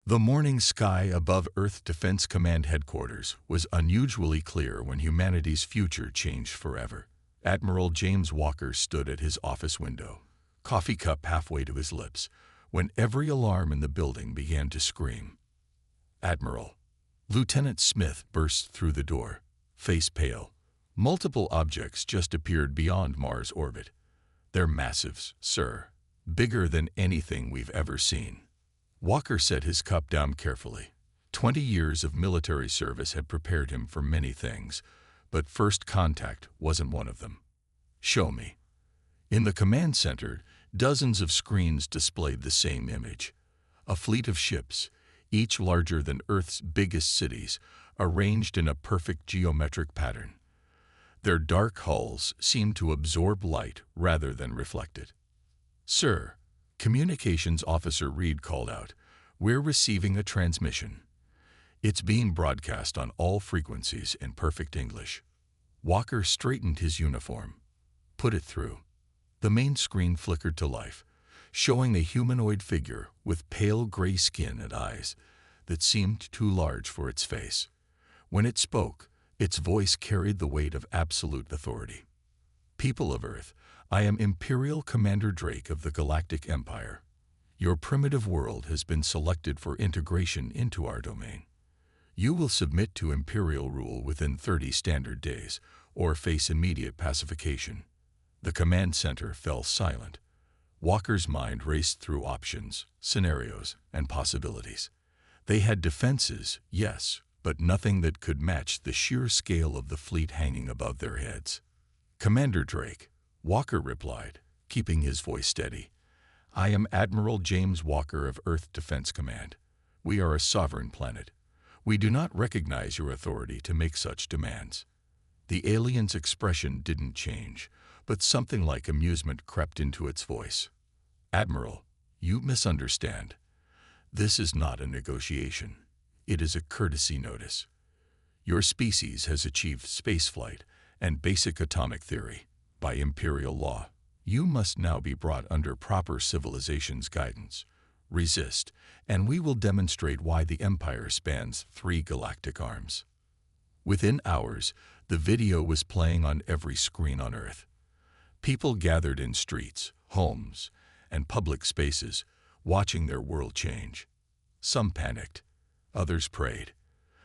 The morning sky above Earth Defense Command headquarters was unusually clear when humanity's future changed forever. Admiral James Walker stood at his office window, coffee cup halfway to his lips, when every alarm in the building began to scream. "Admiral!" Lieutenant Smith burst through the door, face pale. Multiple objects just appeared beyond Mars' orbit. "They're massive, sir. Bigger than anything we've ever seen." Walker set his cup down carefully. 20 years of military service had prepared him for many things, but first contact wasn't one of them. "Show me." In the command center, dozens of screens displayed the same image. A fleet of ships, each larger than Earth's biggest cities, arranged in a perfect geometric pattern. Their dark hulls seemed to absorb light rather than reflect it. "Sir," Communications Officer Reed called out, "we're receiving a transmission. It's being broadcast on all frequencies in perfect English." Walker straightened his uniform. "Put it through." The main screen flickered to life, showing a humanoid figure with pale gray skin and eyes that seemed too large for its face. When it spoke, its voice carried the weight of absolute authority. "People of Earth, I am Imperial Commander Drake of the Galactic Empire. Your primitive world has been selected for integration into our domain. You will submit to Imperial rule within 30 standard days, or face immediate pacification." The command center fell silent. Walker's mind raced through options, scenarios, and possibilities. They had defenses, yes, but nothing that could match the sheer scale of the fleet hanging above their heads. "Commander Drake," Walker replied, keeping his voice steady, "I am Admiral James Walker of Earth Defense Command. We are a sovereign planet. We do not recognize your authority to make such demands." The alien's expression didn't change, but something like amusement crept into its voice. "Admiral, you misunderstand. This is not a negotiation. It is a courtesy notice. Your species has achieved spaceflight and basic atomic theory by Imperial law. You must now be brought under proper civilization's guidance. Resist, and we will demonstrate why the Empire spans 3 galactic arms." Within hours, the video was playing on every screen on Earth. People gathered in streets, homes, and public spaces, watching their world change. Some panicked, others prayed.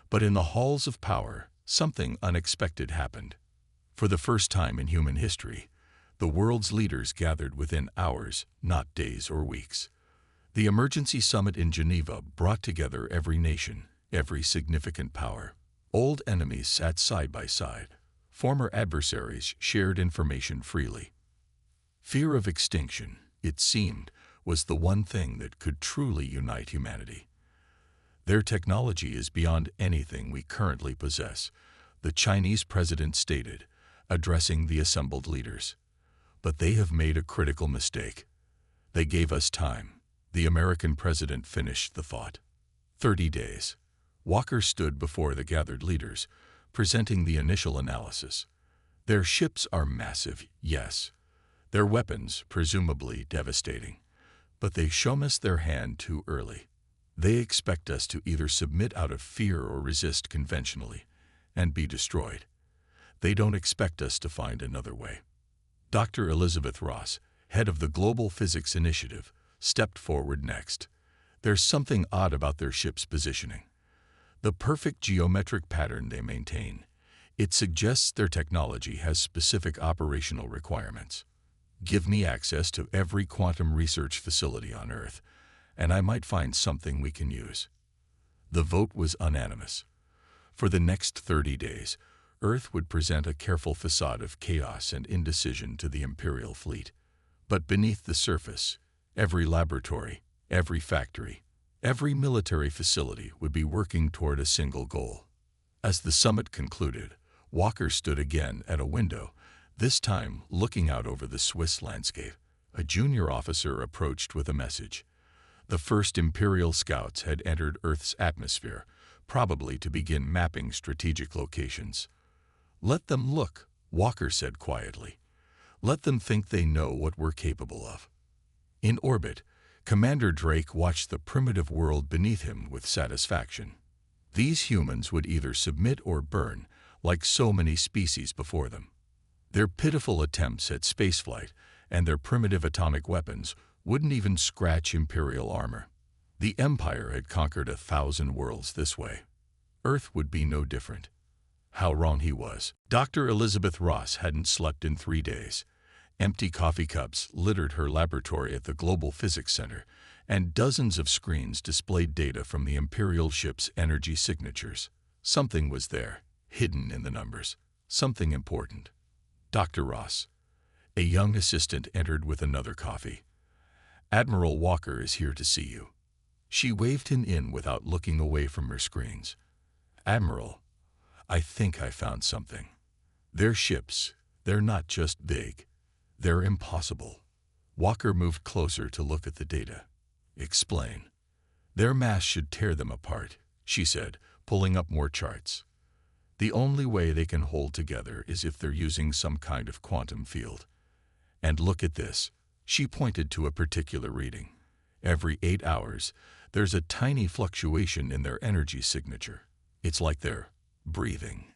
But in the halls of power, something unexpected happened. For the first time in human history, the world's leaders gathered within hours, not days or weeks. The emergency summit in Geneva brought together every nation, every significant power. Old enemies sat side by side. Former adversaries shared information freely. Fear of extinction, it seemed, was the one thing that could truly unite humanity. "Their technology is beyond anything we currently possess," the Chinese president stated, addressing the assembled leaders. "But they have made a critical mistake. They gave us time." The American president finished the thought. 30 days. Walker stood before the gathered leaders, presenting the initial analysis. "Their ships are massive, yes. Their weapons, presumably devastating. But they show us their hand too early. They expect us to either submit out of fear or resist conventionally, and be destroyed. They don't expect us to find another way." Dr. Elizabeth Ross, head of the Global Physics Initiative, stepped forward next. "There's something odd about their ship's positioning. The perfect geometric pattern they maintain. It suggests their technology has specific operational requirements. Give me access to every quantum research facility on Earth, and I might find something we can use." The vote was unanimous. For the next 30 days, Earth would present a careful facade of chaos and indecision to the Imperial fleet. But beneath the surface, every laboratory, every factory, every military facility would be working toward a single goal. As the summit concluded, Walker stood again at a window, this time looking out over the Swiss landscape. A junior officer approached with a message. The first Imperial scouts had entered Earth's atmosphere, probably to begin mapping strategic locations. "Let them look," Walker said quietly. "Let them think they know what we're capable of." In orbit, Commander Drake watched the primitive world beneath him with satisfaction. These humans would either submit or burn, like so many species before them. Their pitiful attempts at spaceflight and their primitive atomic weapons wouldn't even scratch Imperial armor. The Empire had conquered 1,000 worlds this way. Earth would be no different. How wrong he was. Dr. Elizabeth Ross hadn't slept in 3 days. Empty coffee cups littered her laboratory at the Global Physics Center, and dozens of screens displayed data from the Imperial ship's energy signatures. Something was there, hidden in the numbers. Something important. Dr. Ross. A young assistant entered with another coffee. Admiral Walker is here to see you. She waved him in without looking away from her screens. Admiral, I think I found something. Their ships, they're not just big. They're impossible. Walker moved closer to look at the data. Explain. Their mass should tear them apart, she said, pulling up more charts. The only way they can hold together is if they're using some kind of quantum field. And look at this. She pointed to a particular reading. Every 8 hours, there's a tiny fluctuation in their energy signature. It's like they're breathing.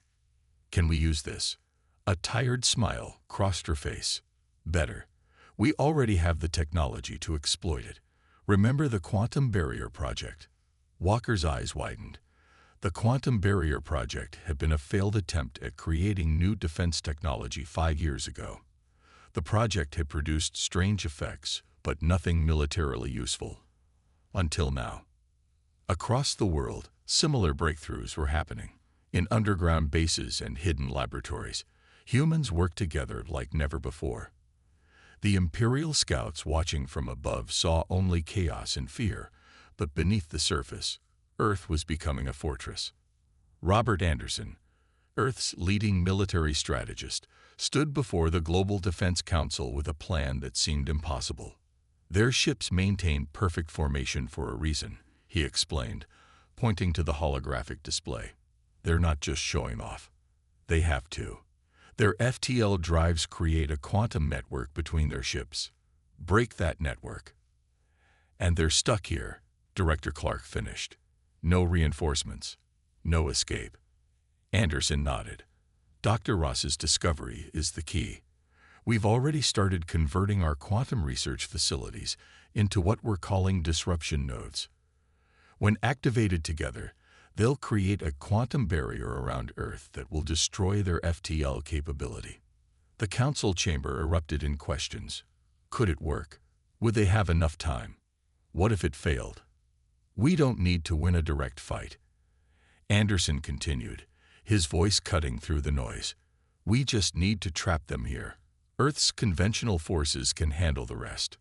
Can we use this? A tired smile crossed her face. Better. We already have the technology to exploit it. Remember the Quantum Barrier Project? Walker's eyes widened. The Quantum Barrier Project had been a failed attempt at creating new defense technology 5 years ago. The project had produced strange effects, but nothing militarily useful. Until now. Across the world, similar breakthroughs were happening. In underground bases and hidden laboratories, humans worked together like never before. The Imperial scouts watching from above saw only chaos and fear, but beneath the surface, Earth was becoming a fortress. Robert Anderson, Earth's leading military strategist, stood before the Global Defense Council with a plan that seemed impossible. Their ships maintained perfect formation for a reason, he explained, pointing to the holographic display. They're not just showing off. They have to. Their FTL drives create a quantum network between their ships. Break that network. And they're stuck here, Director Clark finished. No reinforcements. No escape. Anderson nodded. Dr. Ross's discovery is the key. We've already started converting our quantum research facilities into what we're calling disruption nodes. When activated together, they'll create a quantum barrier around Earth that will destroy their FTL capability. The council chamber erupted in questions. Could it work? Would they have enough time? What if it failed? We don't need to win a direct fight. Anderson continued, his voice cutting through the noise. We just need to trap them here. Earth's conventional forces can handle the rest.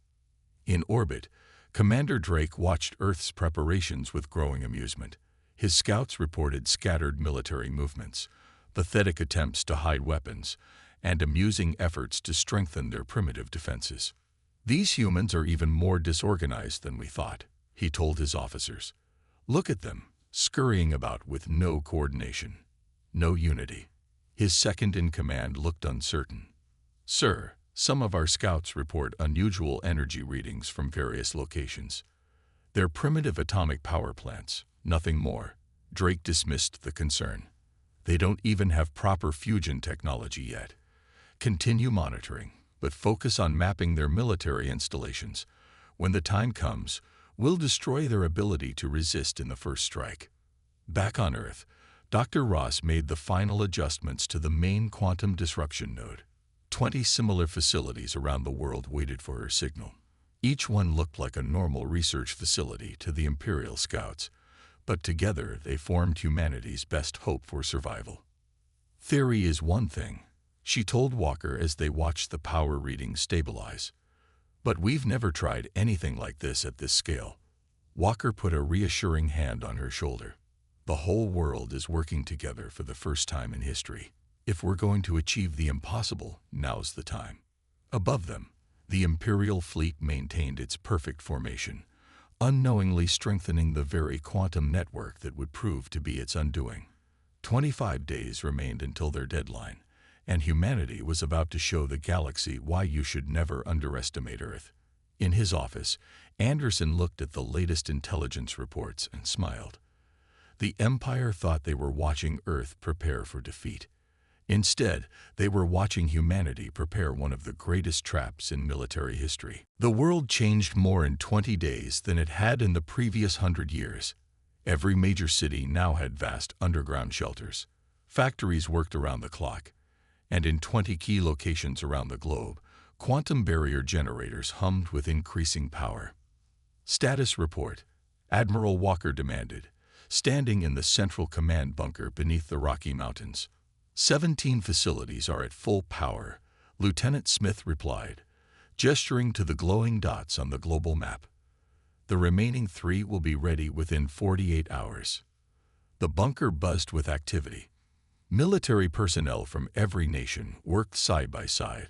In orbit, Commander Drake watched Earth's preparations with growing amusement. His scouts reported scattered military movements, pathetic attempts to hide weapons, and amusing efforts to strengthen their primitive defenses. These humans are even more disorganized than we thought, he told his officers. Look at them, scurrying about with no coordination, no unity. His second-in-command looked uncertain. Sir, some of our scouts report unusual energy readings from various locations. They're primitive atomic power plants, nothing more. Drake dismissed the concern. They don't even have proper fusion technology yet. Continue monitoring, but focus on mapping their military installations. When the time comes, we'll destroy their ability to resist in the first strike. Back on Earth, Dr. Ross made the final adjustments to the main quantum disruption node. 20 similar facilities around the world waited for her signal. Each one looked like a normal research facility to the Imperial Scouts, but together they formed humanity's best hope for survival. Theory is one thing, she told Walker as they watched the power readings stabilize. But we've never tried anything like this at this scale. Walker put a reassuring hand on her shoulder. The whole world is working together for the first time in history. If we're going to achieve the impossible, now's the time. Above them, the Imperial fleet maintained its perfect formation, unknowingly strengthening the very quantum network that would prove to be its undoing. 25 days remained until their deadline, and humanity was about to show the galaxy why you should never underestimate Earth. In his office, Anderson looked at the latest intelligence reports and smiled. The Empire thought they were watching Earth prepare for defeat. Instead, they were watching humanity prepare one of the greatest traps in military history. The world changed more in 20 days than it had in the previous 100 years. Every major city now had vast underground shelters. Factories worked around the clock. And in 20 key locations around the globe, quantum barrier generators hummed with increasing power. Status report, Admiral Walker demanded, standing in the central command bunker beneath the Rocky Mountains. 17 facilities are at full power, Lieutenant Smith replied, gesturing to the glowing dots on the global map. The remaining 3 will be ready within 48 hours. The bunker buzzed with activity. Military personnel from every nation worked side by side,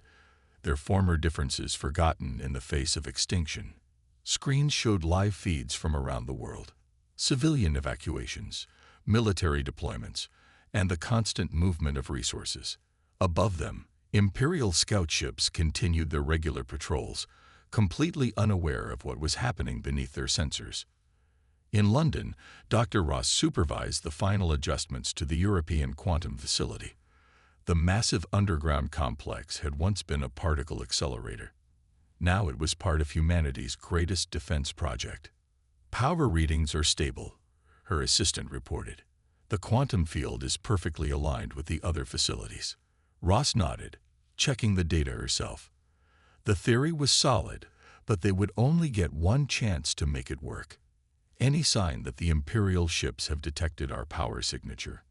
their former differences forgotten in the face of extinction. Screens showed live feeds from around the world. Civilian evacuations, military deployments, and the constant movement of resources. Above them, Imperial scout ships continued their regular patrols, completely unaware of what was happening beneath their sensors. In London, Dr. Ross supervised the final adjustments to the European quantum facility. The massive underground complex had once been a particle accelerator. Now it was part of humanity's greatest defense project. Power readings are stable, her assistant reported. The quantum field is perfectly aligned with the other facilities. Ross nodded, checking the data herself. The theory was solid, but they would only get one chance to make it work. Any sign that the Imperial ships have detected our power signature?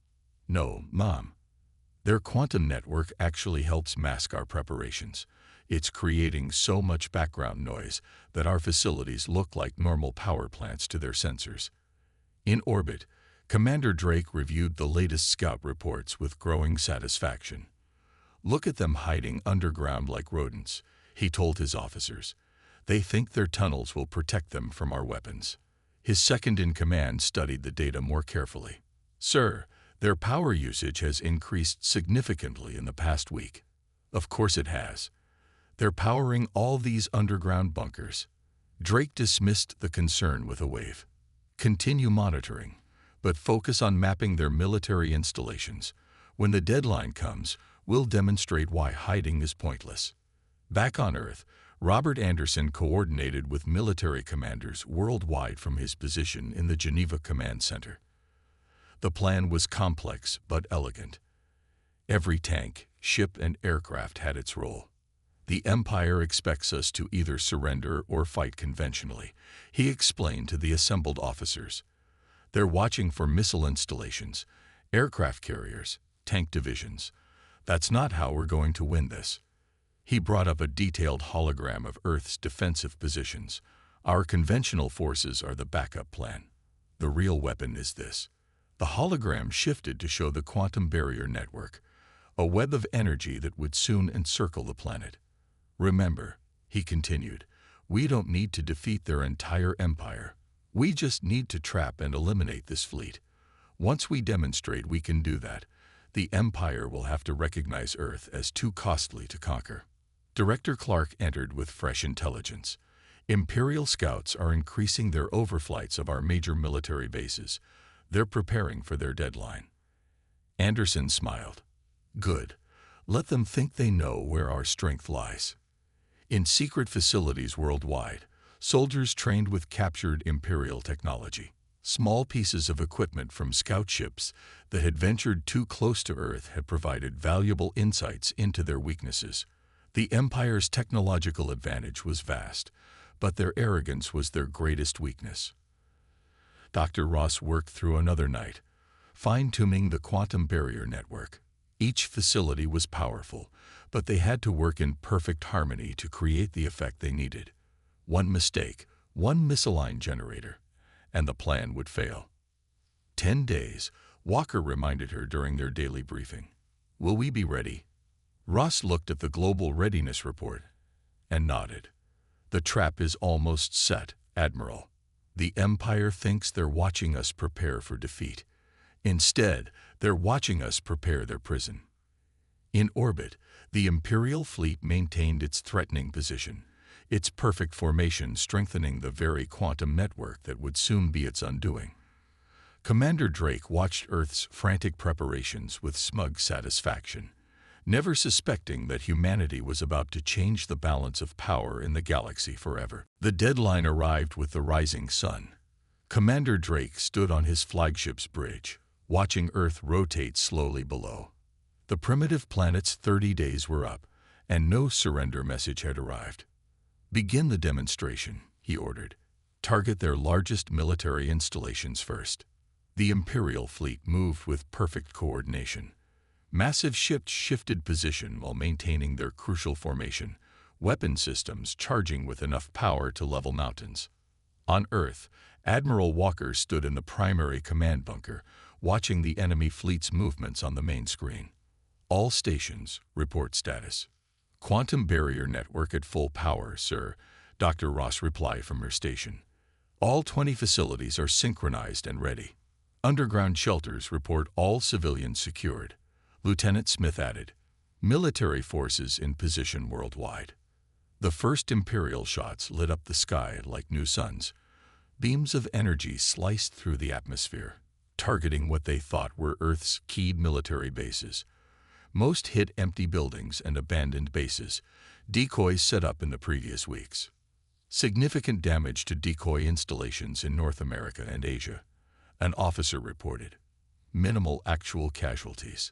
No, Mom. Their quantum network actually helps mask our preparations. It's creating so much background noise that our facilities look like normal power plants to their sensors. In orbit, Commander Drake reviewed the latest scout reports with growing satisfaction. Look at them hiding underground like rodents, he told his officers. They think their tunnels will protect them from our weapons. His second-in-command studied the data more carefully. Sir, their power usage has increased significantly in the past week. Of course it has. They're powering all these underground bunkers. Drake dismissed the concern with a wave. Continue monitoring, but focus on mapping their military installations. When the deadline comes, we'll demonstrate why hiding is pointless. Back on Earth, Robert Anderson coordinated with military commanders worldwide from his position in the Geneva Command Center. The plan was complex but elegant. Every tank, ship, and aircraft had its role. The Empire expects us to either surrender or fight conventionally, he explained to the assembled officers. They're watching for missile installations, aircraft carriers, tank divisions. That's not how we're going to win this. He brought up a detailed hologram of Earth's defensive positions. Our conventional forces are the backup plan. The real weapon is this. The hologram shifted to show the quantum barrier network, a web of energy that would soon encircle the planet. Remember, he continued, we don't need to defeat their entire empire. We just need to trap and eliminate this fleet. Once we demonstrate we can do that, the Empire will have to recognize Earth as too costly to conquer. Director Clark entered with fresh intelligence. Imperial scouts are increasing their overflights of our major military bases. They're preparing for their deadline. Anderson smiled. Good. Let them think they know where our strength lies. In secret facilities worldwide, soldiers trained with captured Imperial technology. Small pieces of equipment from scout ships that had ventured too close to Earth had provided valuable insights into their weaknesses. The Empire's technological advantage was vast, but their arrogance was their greatest weakness. Dr. Ross worked through another night, fine-tuning the quantum barrier network. Each facility was powerful, but they had to work in perfect harmony to create the effect they needed. One mistake, one misaligned generator, and the plan would fail. 10 days, Walker reminded her during their daily briefing. Will we be ready? Ross looked at the global readiness report and nodded. The trap is almost set, Admiral. The Empire thinks they're watching us prepare for defeat. Instead, they're watching us prepare their prison. In orbit, the Imperial fleet maintained its threatening position. its perfect formation strengthening the very quantum network that would soon be its undoing. Commander Drake watched Earth's frantic preparations with smug satisfaction, never suspecting that humanity was about to change the balance of power in the galaxy forever. The deadline arrived with the rising sun. Commander Drake stood on his flagship's bridge, watching Earth rotate slowly below. The primitive planet's 30 days were up, and no surrender message had arrived. "Begin the demonstration," he ordered. "Target their largest military installations first." The Imperial fleet moved with perfect coordination. Massive ships shifted position while maintaining their crucial formation, weapon systems charging with enough power to level mountains. On Earth, Admiral Walker stood in the primary command bunker, watching the enemy fleet's movements on the main screen. "All stations, report status." "Quantum barrier network at full power, sir," Dr. Ross replied from her station. "All 20 facilities are synchronized and ready." "Underground shelters report all civilians secured," Lieutenant Smith added. "Military forces in position worldwide." The first Imperial shots lit up the sky like new suns. Beams of energy sliced through the atmosphere, targeting what they thought were Earth's key military bases. Most hit empty buildings and abandoned bases, decoys set up in the previous weeks. Significant damage to decoy installations in North America and Asia, an officer reported. Minimal actual casualties.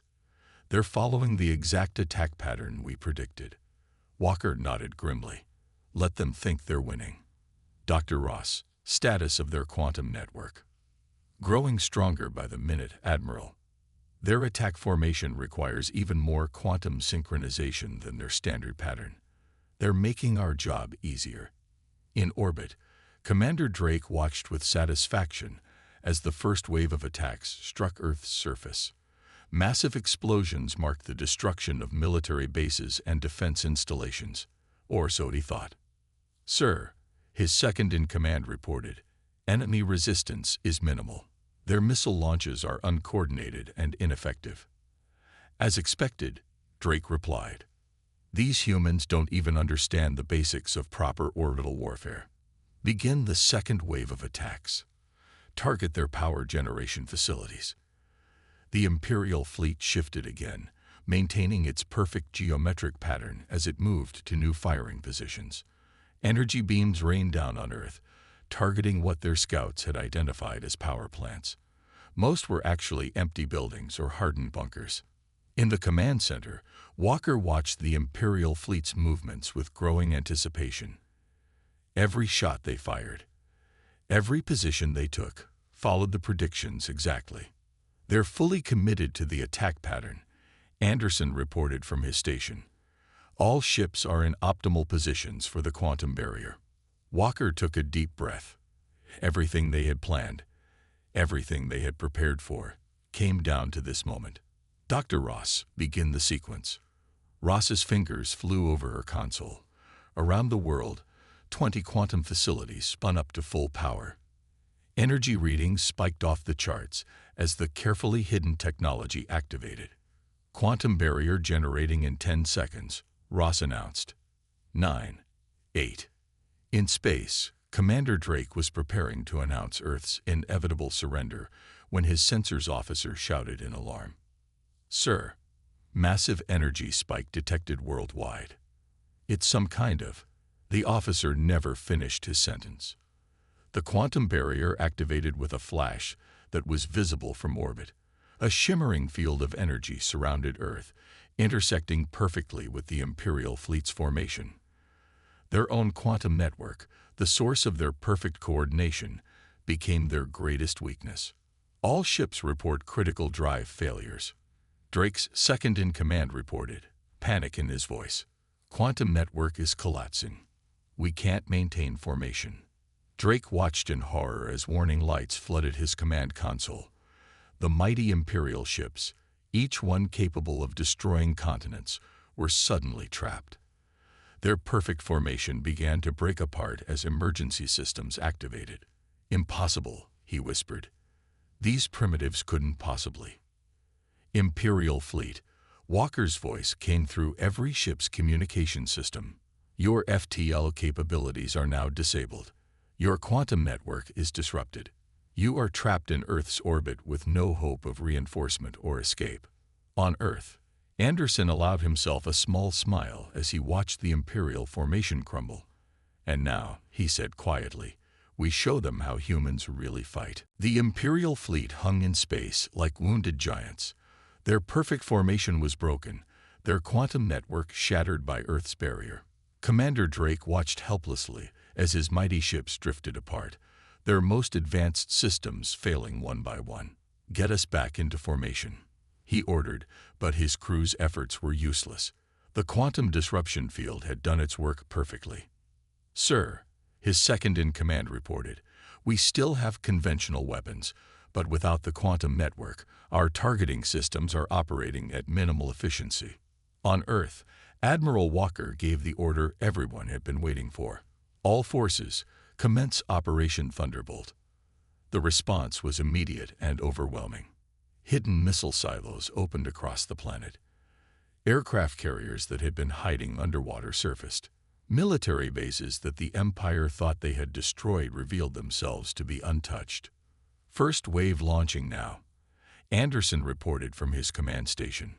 "They're following the exact attack pattern we predicted." Walker nodded grimly. "Let them think they're winning." Dr. Ross, status of their quantum network. "Growing stronger by the minute, Admiral. Their attack formation requires even more quantum synchronization than their standard pattern. They're making our job easier." In orbit, Commander Drake watched with satisfaction as the first wave of attacks struck Earth's surface. Massive explosions marked the destruction of military bases and defense installations, or so he thought. "Sir," his second-in-command reported, "enemy resistance is minimal. Their missile launches are uncoordinated and ineffective." "As expected," Drake replied. "These humans don't even understand the basics of proper orbital warfare." "Begin the second wave of attacks. Target their power generation facilities." The Imperial fleet shifted again, maintaining its perfect geometric pattern as it moved to new firing positions. Energy beams rained down on Earth, targeting what their scouts had identified as power plants. Most were actually empty buildings or hardened bunkers. In the command center, Walker watched the Imperial fleet's movements with growing anticipation. Every shot they fired, every position they took, followed the predictions exactly. "They're fully committed to the attack pattern," Anderson reported from his station. "All ships are in optimal positions for the quantum barrier." Walker took a deep breath. Everything they had planned, everything they had prepared for, came down to this moment. "Dr. Ross, begin the sequence." Ross's fingers flew over her console. Around the world, 20 quantum facilities spun up to full power. Energy readings spiked off the charts as the carefully hidden technology activated. "Quantum barrier generating in 10 seconds, Ross announced. 9, 8. In space, Commander Drake was preparing to announce Earth's inevitable surrender when his sensors officer shouted in alarm. "Sir, massive energy spike detected worldwide." "It's some kind of..." The officer never finished his sentence. The quantum barrier activated with a flash that was visible from orbit. A shimmering field of energy surrounded Earth, intersecting perfectly with the Imperial fleet's formation. Their own quantum network, the source of their perfect coordination, became their greatest weakness. "All ships report critical drive failures." Drake's second-in-command reported, panic in his voice. "Quantum network is collapsing. We can't maintain formation." Drake watched in horror as warning lights flooded his command console. The mighty Imperial ships, each one capable of destroying continents, were suddenly trapped. Their perfect formation began to break apart as emergency systems activated. "Impossible," he whispered. "These primitives couldn't possibly." "Imperial fleet," Walker's voice came through every ship's communication system. Your FTL capabilities are now disabled. Your quantum network is disrupted. You are trapped in Earth's orbit with no hope of reinforcement or escape. On Earth, Anderson allowed himself a small smile as he watched the Imperial formation crumble. And now, he said quietly, we show them how humans really fight. The Imperial fleet hung in space like wounded giants. Their perfect formation was broken, their quantum network shattered by Earth's barrier. Commander Drake watched helplessly as his mighty ships drifted apart, their most advanced systems failing one by one. Get us back into formation, he ordered, but his crew's efforts were useless. The quantum disruption field had done its work perfectly. Sir, his second-in-command reported, we still have conventional weapons, but without the quantum network, our targeting systems are operating at minimal efficiency. On Earth, Admiral Walker gave the order everyone had been waiting for. All forces, commence Operation Thunderbolt. The response was immediate and overwhelming. Hidden missile silos opened across the planet. Aircraft carriers that had been hiding underwater surfaced. Military bases that the Empire thought they had destroyed revealed themselves to be untouched. First wave launching now, Anderson reported from his command station.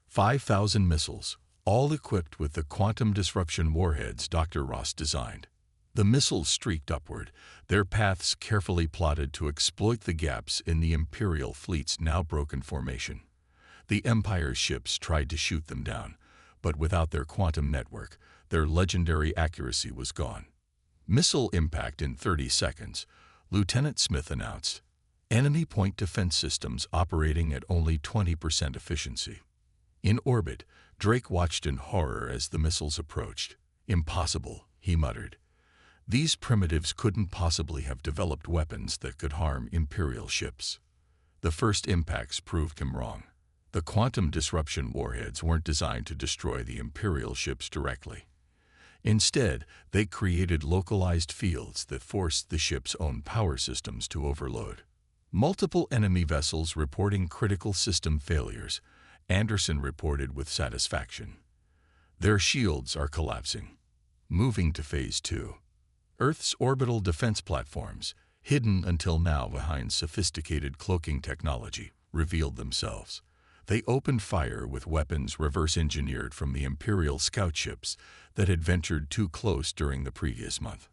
5,000 missiles, all equipped with the quantum disruption warheads Dr. Ross designed. The missiles streaked upward, their paths carefully plotted to exploit the gaps in the Imperial fleet's now broken formation. The Empire's ships tried to shoot them down, but without their quantum network, their legendary accuracy was gone. Missile impact in 30 seconds, Lieutenant Smith announced. Enemy point defense systems operating at only 20% efficiency. In orbit, Drake watched in horror as the missiles approached. Impossible, he muttered. These primitives couldn't possibly have developed weapons that could harm Imperial ships. The first impacts proved him wrong. The quantum disruption warheads weren't designed to destroy the Imperial ships directly. Instead, they created localized fields that forced the ship's own power systems to overload. Multiple enemy vessels reporting critical system failures, Anderson reported with satisfaction. Their shields are collapsing. Moving to Phase 2. Earth's orbital defense platforms, hidden until now behind sophisticated cloaking technology, revealed themselves. They opened fire with weapons reverse-engineered from the Imperial scout ships that had ventured too close during the previous month.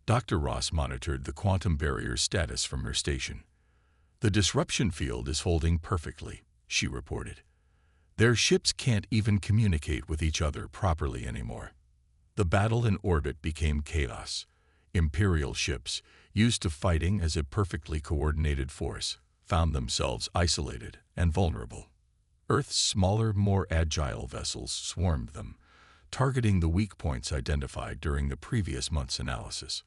Dr. Ross monitored the quantum barrier's status from her station. The disruption field is holding perfectly, she reported. Their ships can't even communicate with each other properly anymore. The battle in orbit became chaos. Imperial ships, used to fighting as a perfectly coordinated force, found themselves isolated and vulnerable. Earth's smaller, more agile vessels swarmed them, targeting the weak points identified during the previous month's analysis.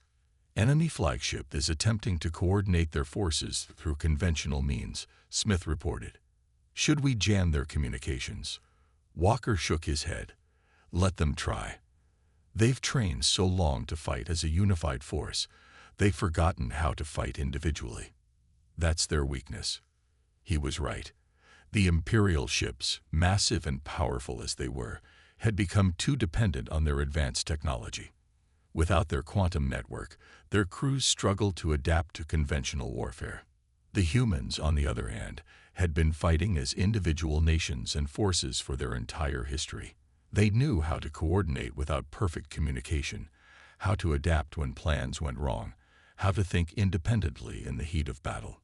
Enemy flagship is attempting to coordinate their forces through conventional means, Smith reported. Should we jam their communications? Walker shook his head. Let them try. They've trained so long to fight as a unified force, they've forgotten how to fight individually. That's their weakness. He was right. The Imperial ships, massive and powerful as they were, had become too dependent on their advanced technology. Without their quantum network, their crews struggled to adapt to conventional warfare. The humans, on the other hand, had been fighting as individual nations and forces for their entire history. They knew how to coordinate without perfect communication, how to adapt when plans went wrong, how to think independently in the heat of battle.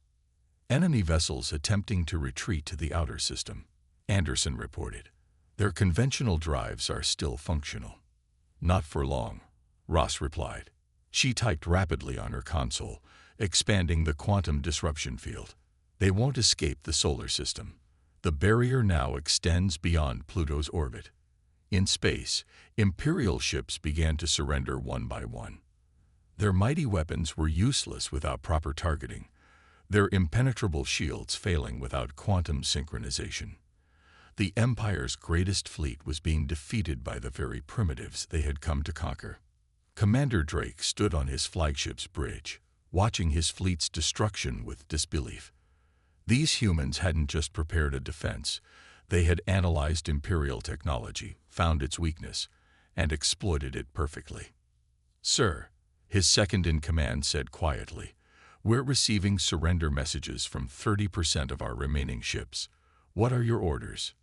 Enemy vessels attempting to retreat to the outer system, Anderson reported. Their conventional drives are still functional. Not for long, Ross replied. She typed rapidly on her console, expanding the quantum disruption field. They won't escape the solar system. The barrier now extends beyond Pluto's orbit. In space, Imperial ships began to surrender one by one. Their mighty weapons were useless without proper targeting, their impenetrable shields failing without quantum synchronization. The Empire's greatest fleet was being defeated by the very primitives they had come to conquer. Commander Drake stood on his flagship's bridge, watching his fleet's destruction with disbelief. These humans hadn't just prepared a defense, they had analyzed Imperial technology, found its weakness, and exploited it perfectly. "Sir," his second-in-command said quietly, "we're receiving surrender messages from 30% of our remaining ships. What are your orders?"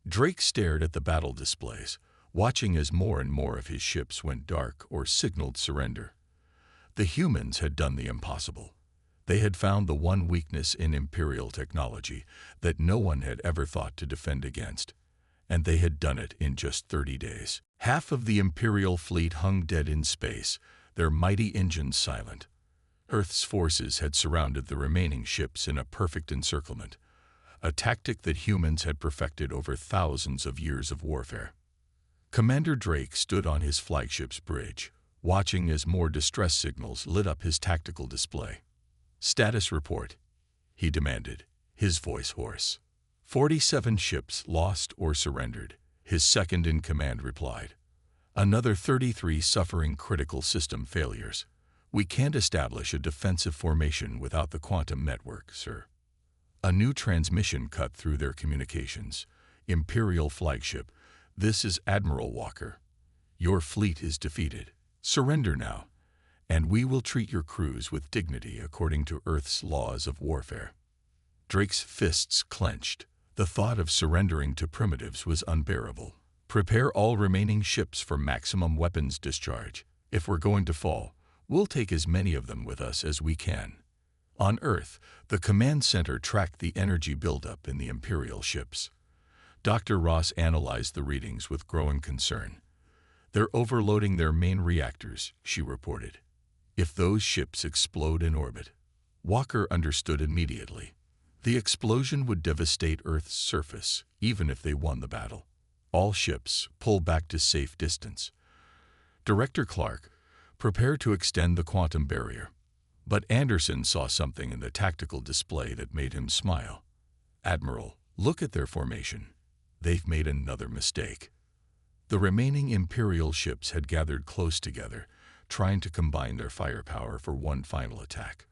Drake stared at the battle displays, watching as more and more of his ships went dark or signaled surrender. The humans had done the impossible. They had found the one weakness in Imperial technology that no one had ever thought to defend against, and they had done it in just 30 days. Half of the Imperial fleet hung dead in space, their mighty engines silent. Earth's forces had surrounded the remaining ships in a perfect encirclement, a tactic that humans had perfected over thousands of years of warfare. Commander Drake stood on his flagship's bridge, watching as more distress signals lit up his tactical display. "Status report," he demanded, his voice hoarse. 47 ships lost or surrendered," his second-in-command replied. "Another 33 suffering critical system failures. We can't establish a defensive formation without the quantum network, sir." A new transmission cut through their communications. "Imperial flagship, this is Admiral Walker. Your fleet is defeated. Surrender now, and we will treat your crews with dignity according to Earth's laws of warfare." Drake's fists clenched. The thought of surrendering to primitives was unbearable. "Prepare all remaining ships for maximum weapons discharge. If we're going to fall, we'll take as many of them with us as we can." On Earth, the command center tracked the energy buildup in the Imperial ships. Dr. Ross analyzed the readings with growing concern. "They're overloading their main reactors," she reported. "If those ships explode in orbit..." Walker understood immediately. The explosion would devastate Earth's surface, even if they won the battle. "All ships, pull back to safe distance. Director Clark, prepare to extend the quantum barrier." But Anderson saw something in the tactical display that made him smile. "Admiral, look at their formation. They've made another mistake." The remaining Imperial ships had gathered close together, trying to combine their firepower for one final attack.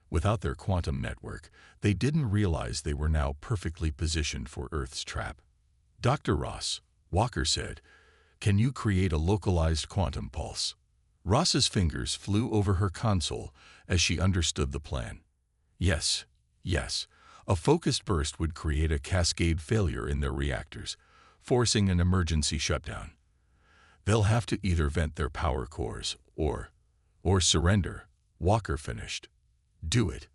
Without their quantum network, they didn't realize they were now perfectly positioned for Earth's trap. "Dr. Ross," Walker said, "can you create a localized quantum pulse?" Ross's fingers flew over her console as she understood the plan. Yes. A focused burst would create a cascade failure in their reactors, forcing an emergency shutdown. "They'll have to either vent their power cores or surrender," Walker finished. "Do it."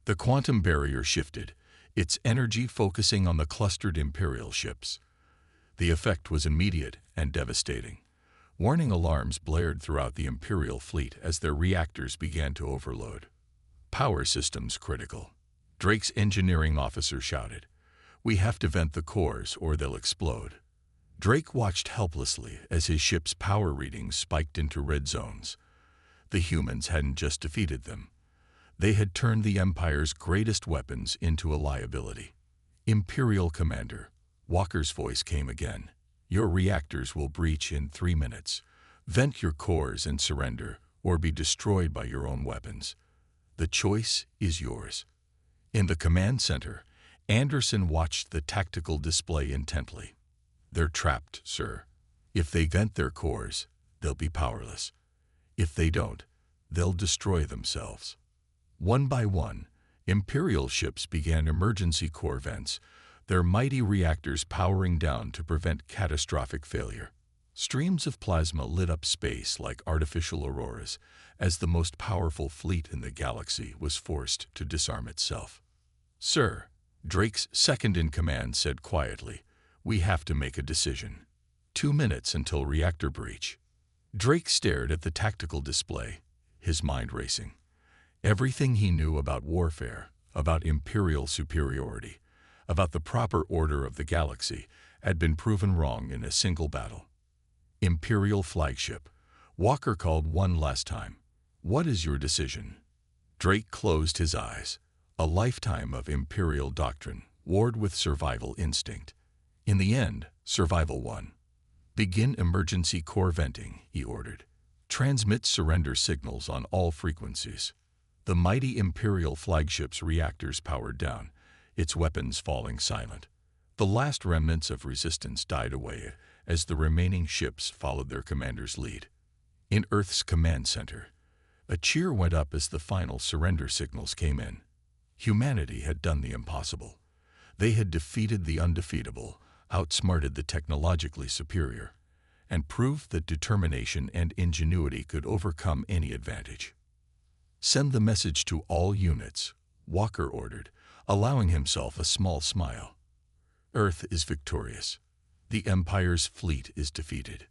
The quantum barrier shifted, its energy focusing on the clustered Imperial ships. The effect was immediate and devastating. Warning alarms blared throughout the Imperial fleet as their reactors began to overload. "Power systems critical," Drake's engineering officer shouted. "We have to vent the cores or they'll explode." Drake watched helplessly as his ship's power readings spiked into red zones. The humans hadn't just defeated them. They had turned the Empire's greatest weapons into a liability. "Imperial Commander," Walker's voice came again. "Your reactors will breach in 3 minutes. Vent your cores and surrender, or be destroyed by your own weapons. The choice is yours." In the command center, Anderson watched the tactical display intently. "They're trapped, sir. If they vent their cores, they'll be powerless. If they don't, they'll destroy themselves." One by one, Imperial ships began emergency core vents, their mighty reactors powering down to prevent catastrophic failure. Streams of plasma lit up space like artificial auroras as the most powerful fleet in the galaxy was forced to disarm itself. "Sir," Drake's second-in-command said quietly, "we have to make a decision. 2 minutes until reactor breach." Drake stared at the tactical display, his mind racing. Everything he knew about warfare, about Imperial superiority, about the proper order of the galaxy, had been proven wrong in a single battle. "Imperial flagship," Walker called one last time. "What is your decision?" Drake closed his eyes. A lifetime of Imperial doctrine, warred with survival instinct. In the end, survival won. "Begin emergency core venting," he ordered. "Transmit surrender signals on all frequencies." The mighty Imperial flagship's reactors powered down, its weapons falling silent. The last remnants of resistance died away as the remaining ships followed their commander's lead. In Earth's command center, a cheer went up as the final surrender signals came in. Humanity had done the impossible. They had defeated the undefeatable, outsmarted the technologically superior, and proved that determination and ingenuity could overcome any advantage. "Send the message to all units," Walker ordered, allowing himself a small smile. "Earth is victorious. The Empire's fleet is defeated."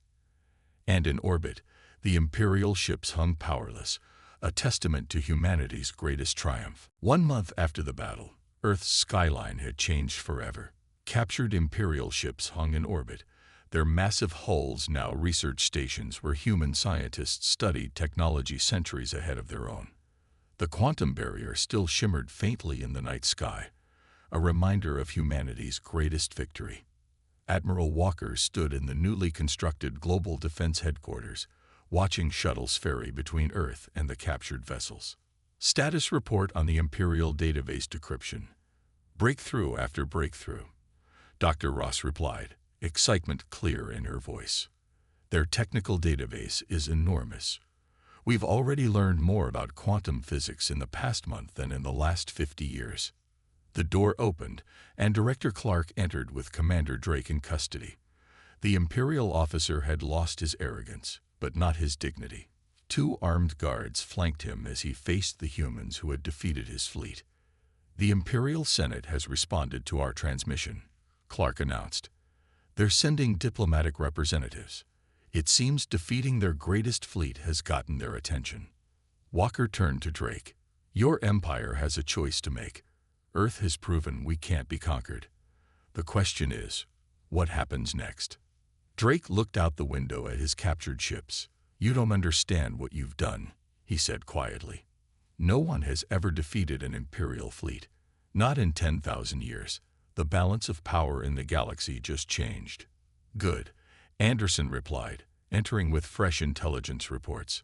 And in orbit, the Imperial ships hung powerless, a testament to humanity's greatest triumph. 1 month after the battle, Earth's skyline had changed forever. Captured Imperial ships hung in orbit, their massive hulls now research stations where human scientists studied technology centuries ahead of their own. The quantum barrier still shimmered faintly in the night sky, a reminder of humanity's greatest victory. Admiral Walker stood in the newly constructed Global Defense Headquarters, watching shuttles ferry between Earth and the captured vessels. Status report on the Imperial database decryption. Breakthrough after breakthrough. Dr. Ross replied, excitement clear in her voice. Their technical database is enormous. We've already learned more about quantum physics in the past month than in the last 50 years. The door opened, and Director Clark entered with Commander Drake in custody. The Imperial officer had lost his arrogance, but not his dignity. 2 armed guards flanked him as he faced the humans who had defeated his fleet. "The Imperial Senate has responded to our transmission," Clark announced. "They're sending diplomatic representatives. It seems defeating their greatest fleet has gotten their attention." Walker turned to Drake. "Your empire has a choice to make. Earth has proven we can't be conquered. The question is, what happens next?" Drake looked out the window at his captured ships. "You don't understand what you've done," he said quietly. "No one has ever defeated an Imperial fleet. Not in 10,000 years. The balance of power in the galaxy just changed." "Good," Anderson replied, entering with fresh intelligence reports.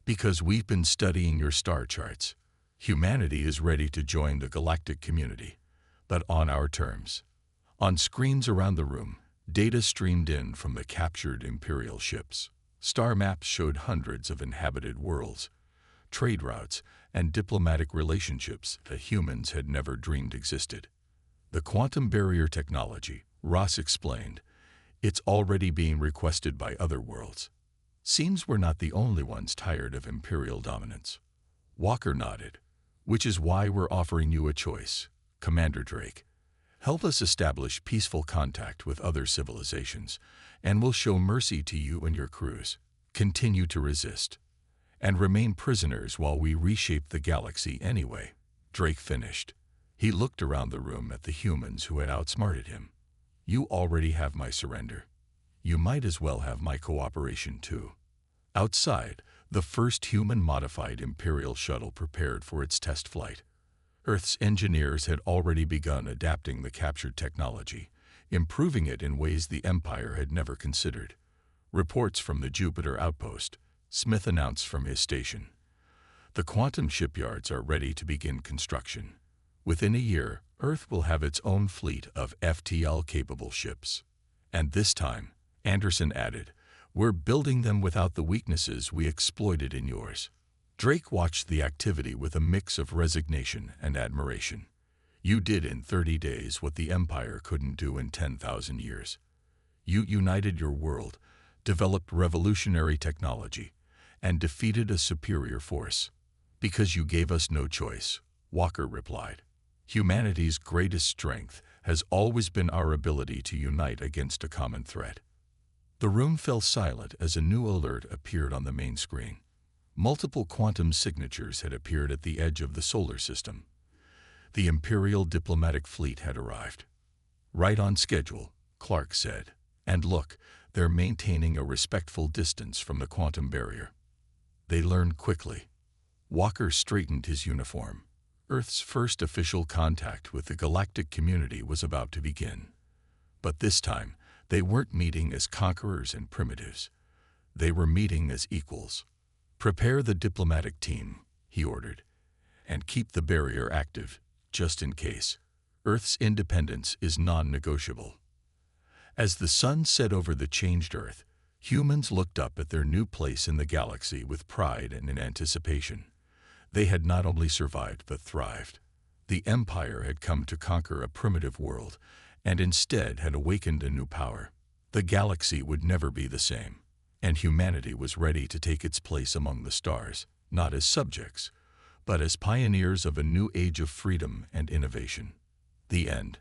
"Because we've been studying your star charts. Humanity is ready to join the galactic community, but on our terms." On screens around the room, data streamed in from the captured Imperial ships. Star maps showed hundreds of inhabited worlds, trade routes, and diplomatic relationships that humans had never dreamed existed. "The quantum barrier technology," Ross explained, "it's already being requested by other worlds. Seems we're not the only ones tired of Imperial dominance." Walker nodded. "Which is why we're offering you a choice, Commander Drake. Help us establish peaceful contact with other civilizations, and we'll show mercy to you and your crews. Continue to resist, and remain prisoners while we reshape the galaxy anyway." Drake finished. He looked around the room at the humans who had outsmarted him. "You already have my surrender. You might as well have my cooperation too." Outside, the first human-modified Imperial shuttle prepared for its test flight. Earth's engineers had already begun adapting the captured technology, improving it in ways the Empire had never considered. Reports from the Jupiter outpost, Smith announced from his station. "The quantum shipyards are ready to begin construction. Within a year, Earth will have its own fleet of FTL-capable ships. And this time," Anderson added, "we're building them without the weaknesses we exploited in yours." Drake watched the activity with a mix of resignation and admiration. "You did in 30 days what the Empire couldn't do in 10,000 years. You united your world, developed revolutionary technology, and defeated a superior force. Because you gave us no choice," Walker replied. "Humanity's greatest strength has always been our ability to unite against a common threat." The room fell silent as a new alert appeared on the main screen. Multiple quantum signatures had appeared at the edge of the solar system. The Imperial diplomatic fleet had arrived. "Right on schedule," Clark said. "And look, they're maintaining a respectful distance from the quantum barrier." They learned quickly. Walker straightened his uniform. Earth's first official contact with the galactic community was about to begin. But this time, they weren't meeting as conquerors and primitives. They were meeting as equals. "Prepare the diplomatic team," he ordered, "and keep the barrier active, just in case. Earth's independence is non-negotiable." As the sun set over the changed Earth, humans looked up at their new place in the galaxy with pride and in anticipation. They had not only survived but thrived. The Empire had come to conquer a primitive world, and instead had awakened a new power. The galaxy would never be the same, and humanity was ready to take its place among the stars, not as subjects, but as pioneers of a new age of freedom and innovation. The end.